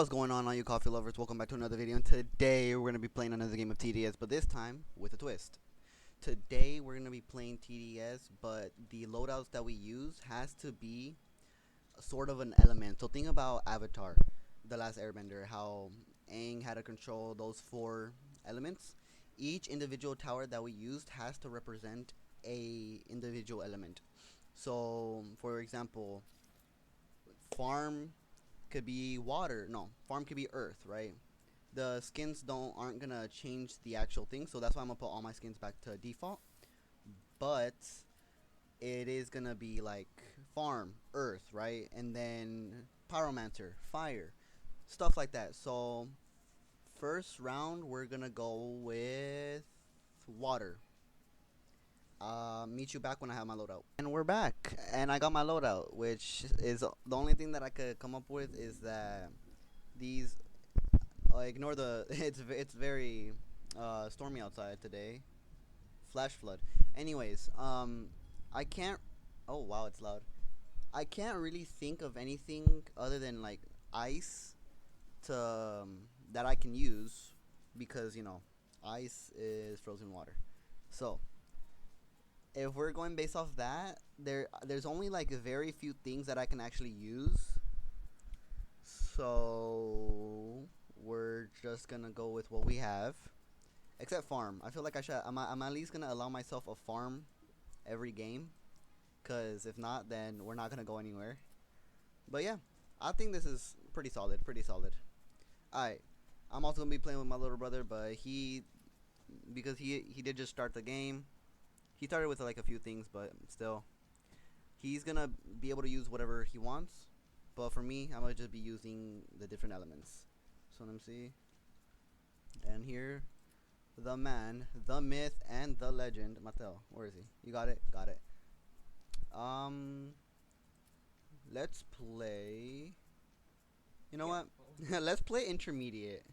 What's going on, all you coffee lovers? Welcome back to another video. And today we're going to be playing another game of TDS, but this time with a twist. Today we're going to be playing TDS, but the loadouts that we use has to be sort of an element. So think about Avatar, The Last Airbender, how Aang had to control those 4 elements. Each individual tower that we used has to represent a individual element. So, for example, farm could be water. No, farm could be earth, right? The skins aren't gonna change the actual thing, so that's why I'm gonna put all my skins back to default. But it is gonna be like farm, earth, right? And then pyromancer, fire, stuff like that. So first round we're gonna go with water. Meet you back when I have my loadout. And we're back, and I got my loadout, which is the only thing that I could come up with is that these ignore the it's very stormy outside today. Flash flood. Anyways, I can't. Oh wow, it's loud. I can't really think of anything other than like ice to that I can use because ice is frozen water. So if we're going based off that, there's only like very few things that I can actually use. So we're just gonna go with what we have, except farm. I feel like I'm at least gonna allow myself a farm every game, cause if not, then we're not gonna go anywhere. But yeah, I think this is pretty solid. Pretty solid. Alright, I'm also gonna be playing with my little brother, but because he did just start the game. He started with like a few things, but still, he's gonna be able to use whatever he wants. But for me, I'm gonna just be using the different elements. So let me see. And here, the man, the myth, and the legend, Mateo. Where is he? You got it? Got it. Let's play. You know what? Let's play intermediate.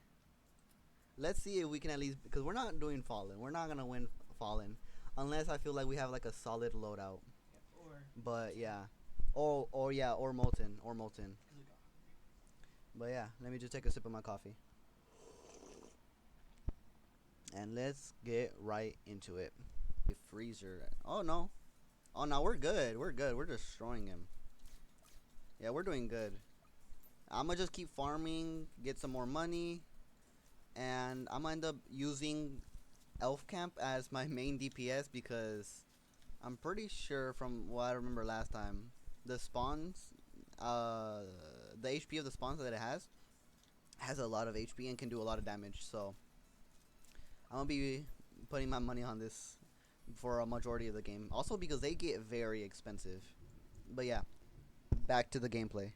Let's see if we can at least, because we're not doing fallen. We're not gonna win fallen. Unless I feel like we have like a solid loadout. But yeah. Or molten. But yeah, let me just take a sip of my coffee. And let's get right into it. A freezer. Oh no. Oh no, we're good. We're good. We're destroying him. Yeah, we're doing good. I'm gonna just keep farming, get some more money, and I'm gonna end up using Elf Camp as my main DPS because I'm pretty sure from what I remember last time, the spawns, the HP of the spawns that it has a lot of HP and can do a lot of damage. So I'm gonna be putting my money on this for a majority of the game. Also because they get very expensive. But yeah, back to the gameplay.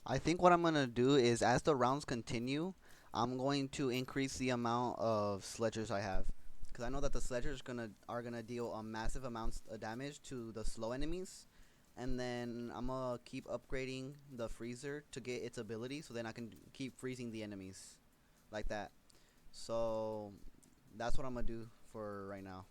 I think what I'm gonna do is, as the rounds continue, I'm going to increase the amount of sledgers I have, because I know that the sledgers are gonna deal a massive amounts of damage to the slow enemies, and then I'm gonna keep upgrading the freezer to get its ability, so then I can keep freezing the enemies like that. So that's what I'm gonna do for right now.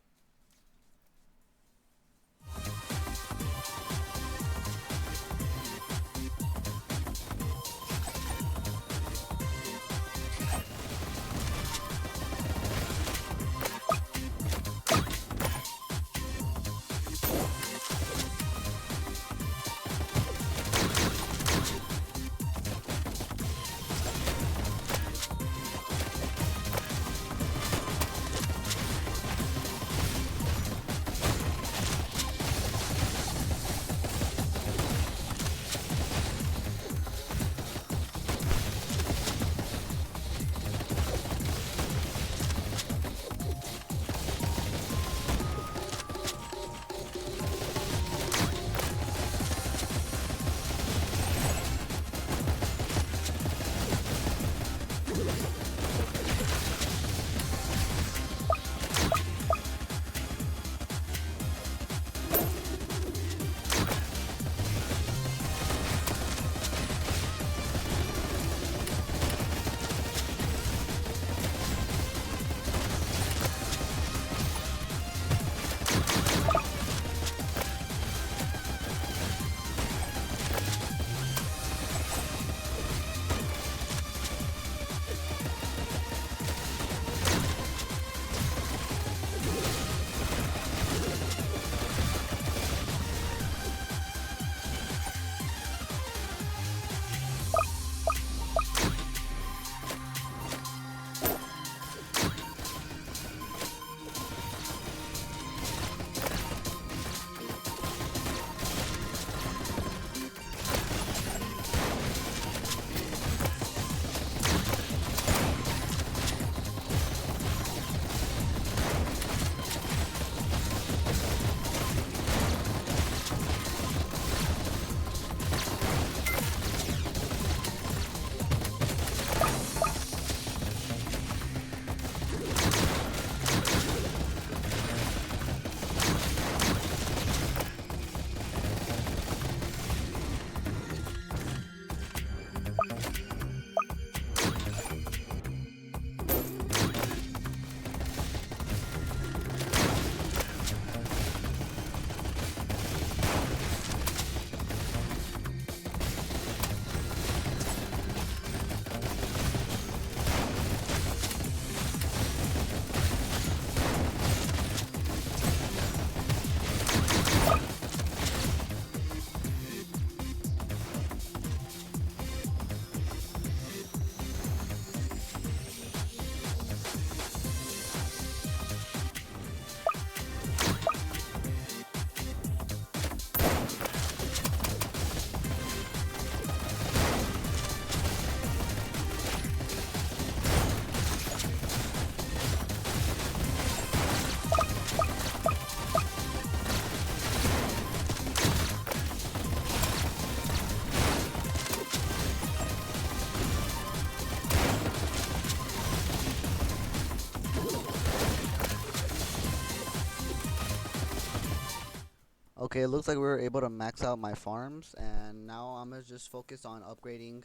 Okay, it looks like we were able to max out my farms, and now I'm gonna just focus on upgrading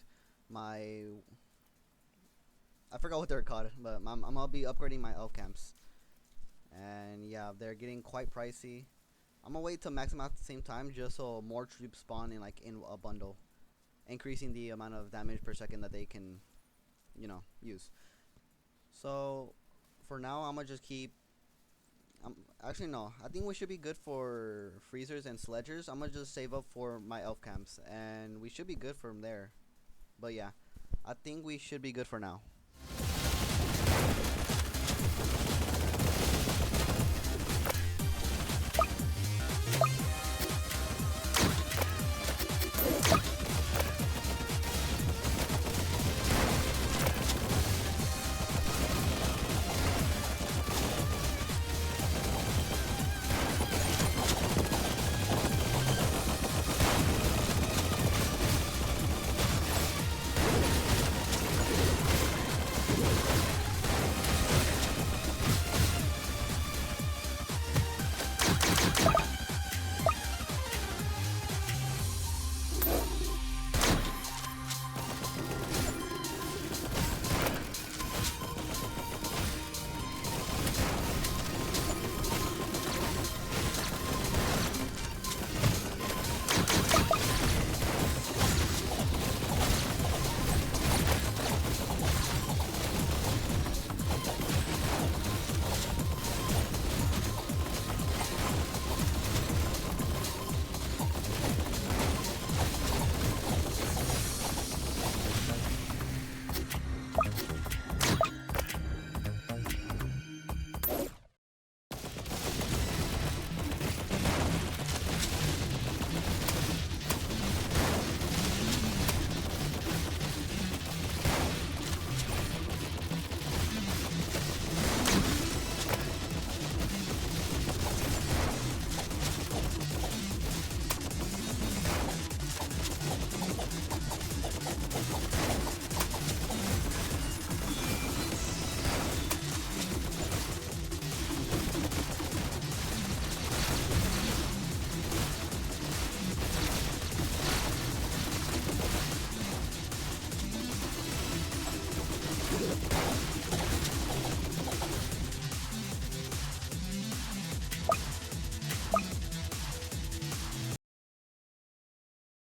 my. I forgot what they're called, but I'm gonna be upgrading my elf camps. And yeah, they're getting quite pricey. I'm gonna wait to max them out at the same time, just so more troops spawn in a bundle, increasing the amount of damage per second that they can, use. So for now, I'm gonna just keep. Actually, no. I think we should be good for freezers and sledgers. I'm gonna just save up for my elf camps, and we should be good from there. But yeah, I think we should be good for now.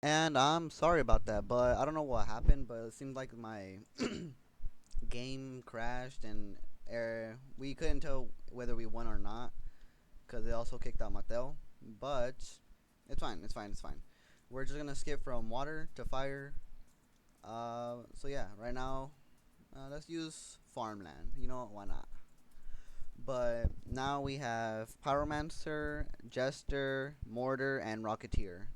And I'm sorry about that, but I don't know what happened, but it seemed like my game crashed and we couldn't tell whether we won or not because it also kicked out Mattel. But it's fine, it's fine, it's fine. We're just gonna skip from water to fire. So yeah, right now, let's use farmland. You know what? Why not? But now we have Pyromancer, Jester, Mortar, and Rocketeer.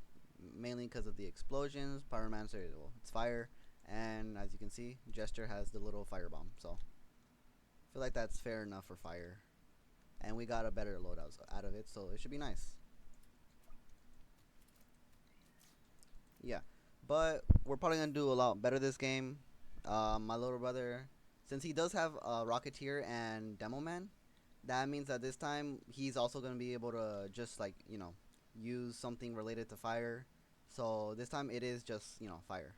Mainly because of the explosions. Pyromancer, well, it's fire. And as you can see, Jester has the little firebomb. So I feel like that's fair enough for fire. And we got a better loadout out of it, so it should be nice. Yeah. But we're probably going to do a lot better this game. My little brother, since he does have Rocketeer and Demo Man, that means that this time he's also going to be able to just like, use something related to fire. So this time it is just, fire.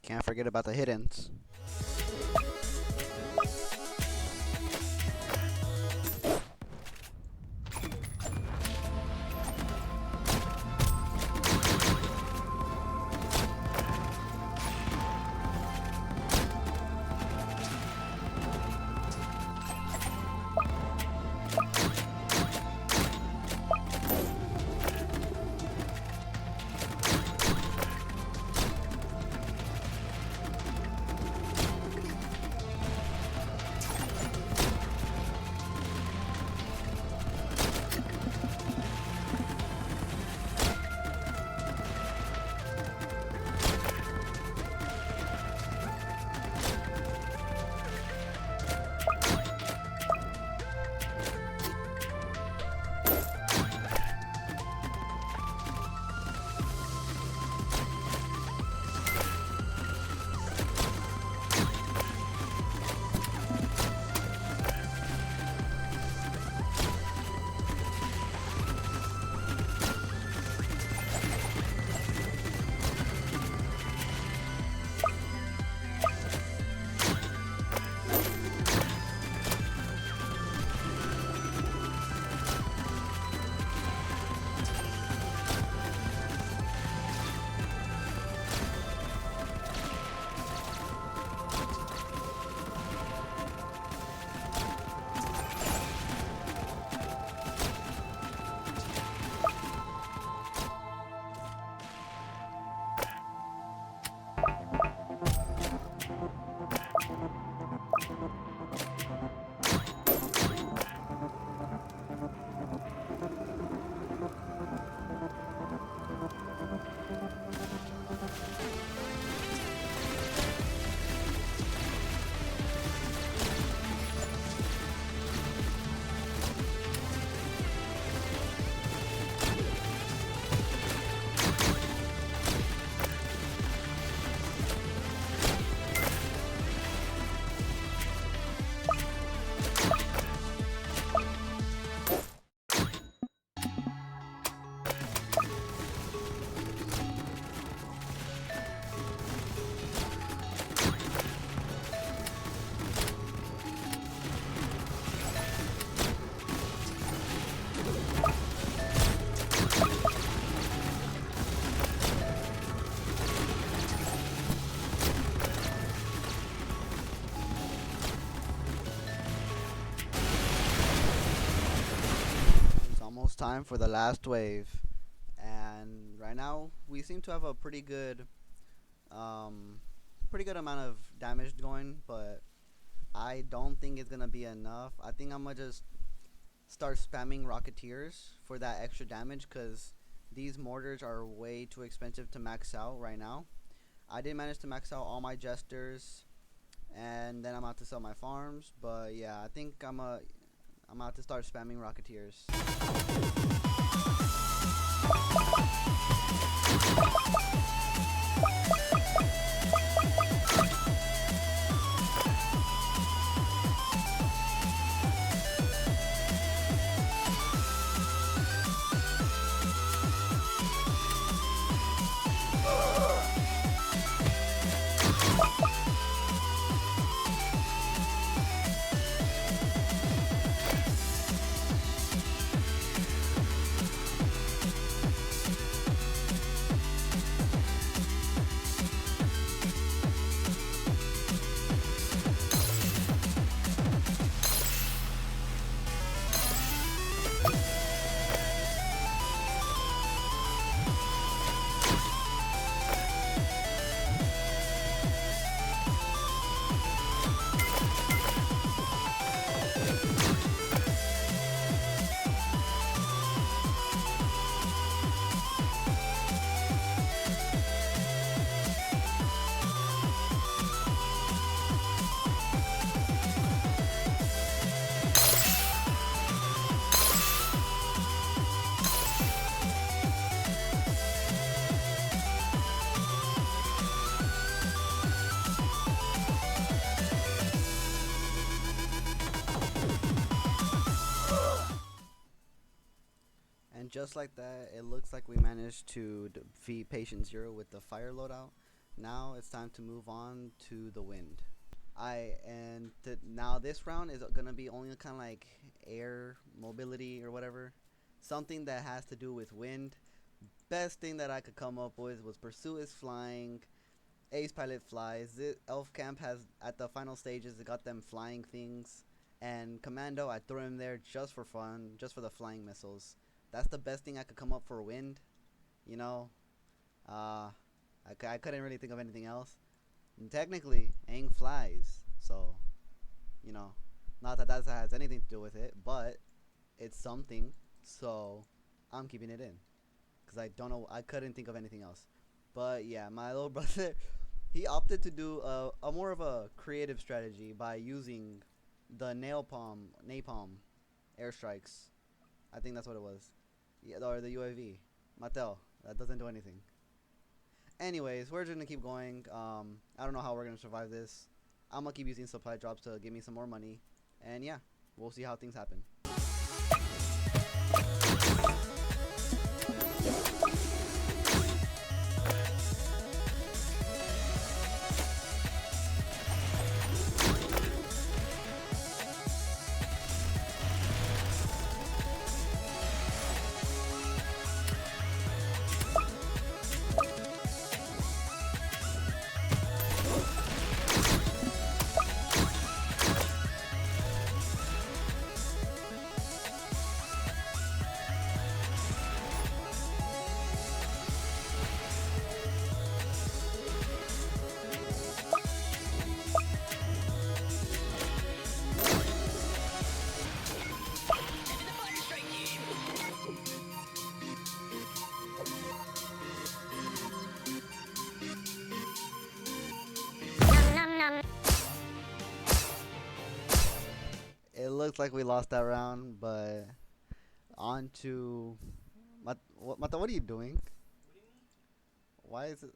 Can't forget about the hiddens. Almost time for the last wave, and right now we seem to have a um, pretty good amount of damage going, but I don't think it's gonna be enough. I think I'm gonna just start spamming Rocketeers for that extra damage, cause these mortars are way too expensive to max out right now. I did manage to max out all my Jesters, and then I'm about to sell my farms, but yeah, I think I'm about to start spamming Rocketeers. And just like that, it looks like we managed to defeat Patient Zero with the fire loadout. Now it's time to move on to the wind. Now this round is gonna be only kind of like air mobility or whatever, something that has to do with wind. Best thing that I could come up with was Pursuit is flying, Ace Pilot flies. Elf Camp has at the final stages it got them flying things, and Commando I threw him there just for fun, just for the flying missiles. That's the best thing I could come up for wind, you know. I couldn't really think of anything else. And technically, Aang flies, so, you know, not that that has anything to do with it, but it's something, so I'm keeping it in. Because I couldn't think of anything else. But yeah, my little brother, he opted to do a more of a creative strategy by using the napalm airstrikes. I think that's what it was. Yeah, or the UAV. Mattel. That doesn't do anything. Anyways, we're just gonna keep going. I don't know how we're gonna survive this. I'm gonna keep using supply drops to give me some more money. And yeah, we'll see how things happen. It looks like we lost that round, but on to Mata. What are you doing? Why is it?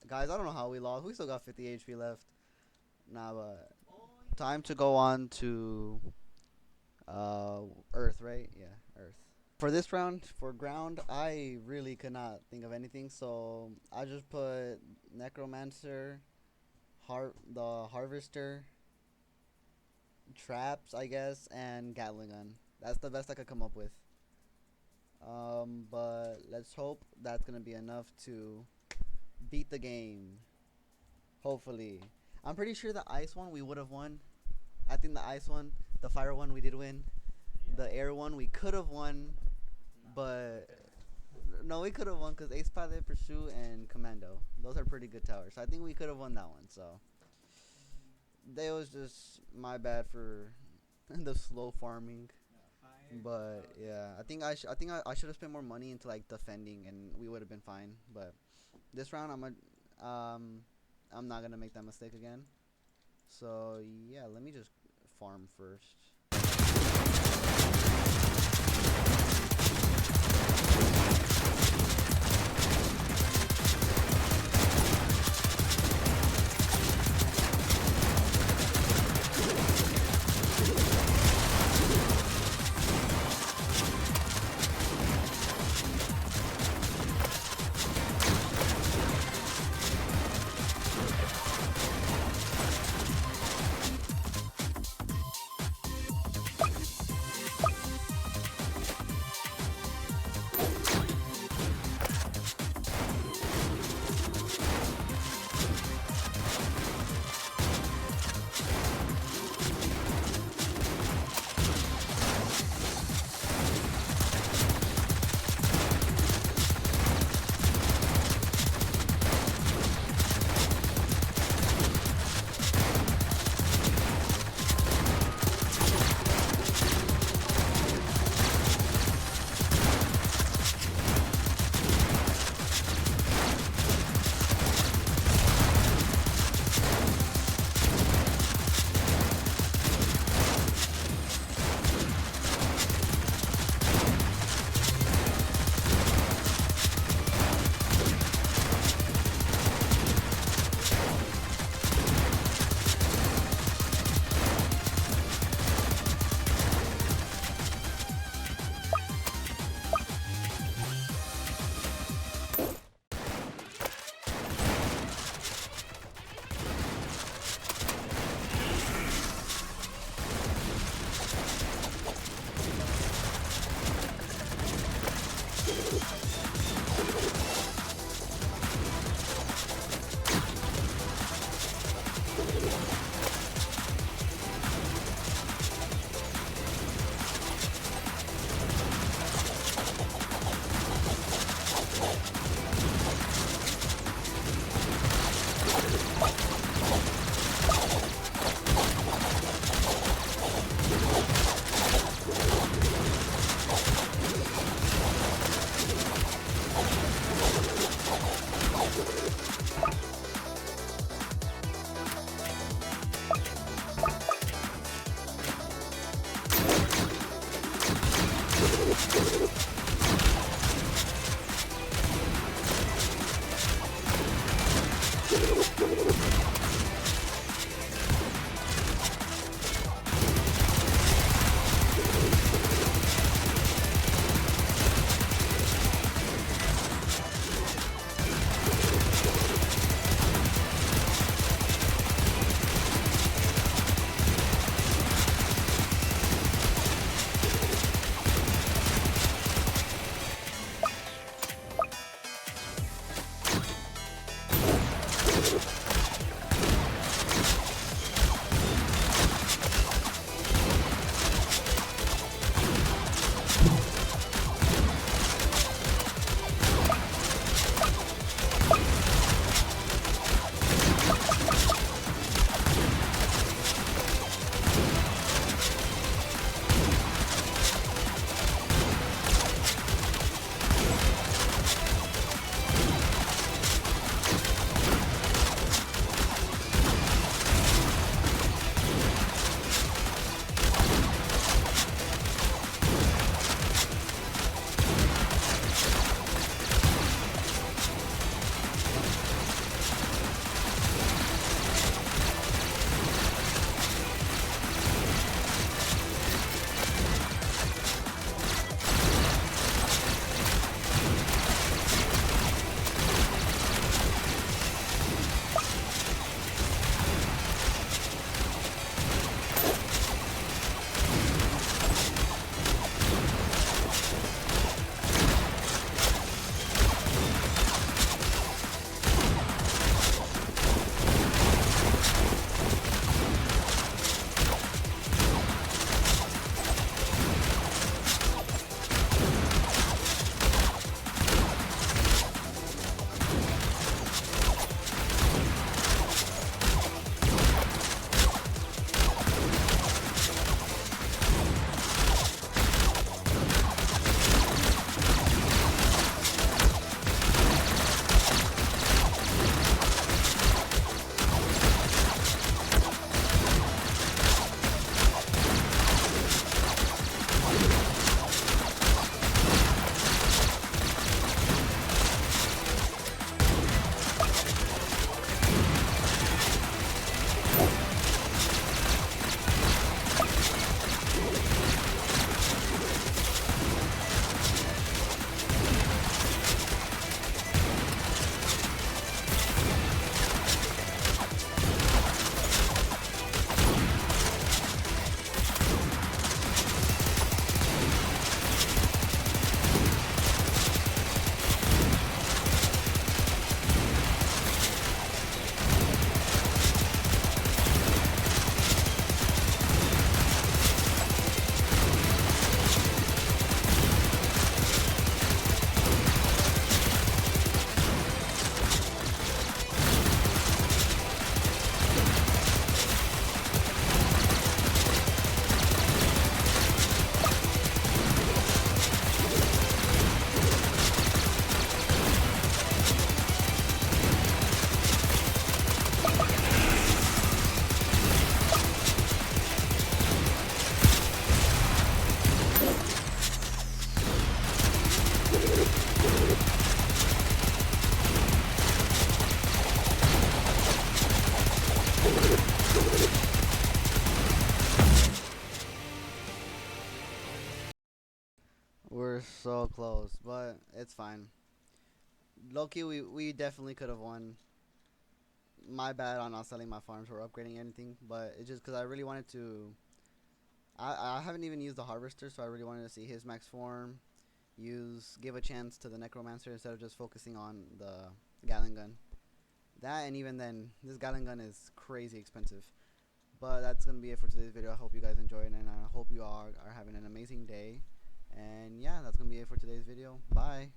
Guys, I don't know how we lost. We still got 50 HP left. Nah, but time to go on to Earth, right? Yeah, Earth. For this round, for ground, I really could not think of anything, so I just put Necromancer, the Harvester, traps, I guess, and Gatling gun. That's the best I could come up with. But let's hope that's gonna be enough to beat the game. Hopefully. I'm pretty sure the ice one we would have won. I think the ice one, the fire one we did win. Yeah. The air one we could have won, but no, we could have won because Ace Pilot, Pursuit, and Commando. Those are pretty good towers. So I think we could have won that one. So that was just my bad for the slow farming. But yeah, I think I should have spent more money into like defending, and we would have been fine. But this round, I'm not gonna make that mistake again. So yeah, let me just farm first. We're so close, but it's fine. Loki, we definitely could have won. My bad on not selling my farms or upgrading anything, but it's just because I really wanted to. I haven't even used the harvester, so I really wanted to see his max form. Give a chance to the necromancer instead of just focusing on the Gatling gun. That, and even then, this Gatling gun is crazy expensive. But that's gonna be it for today's video. I hope you guys enjoyed, and I hope you all are having an amazing day. And yeah, that's gonna be it for today's video. Bye.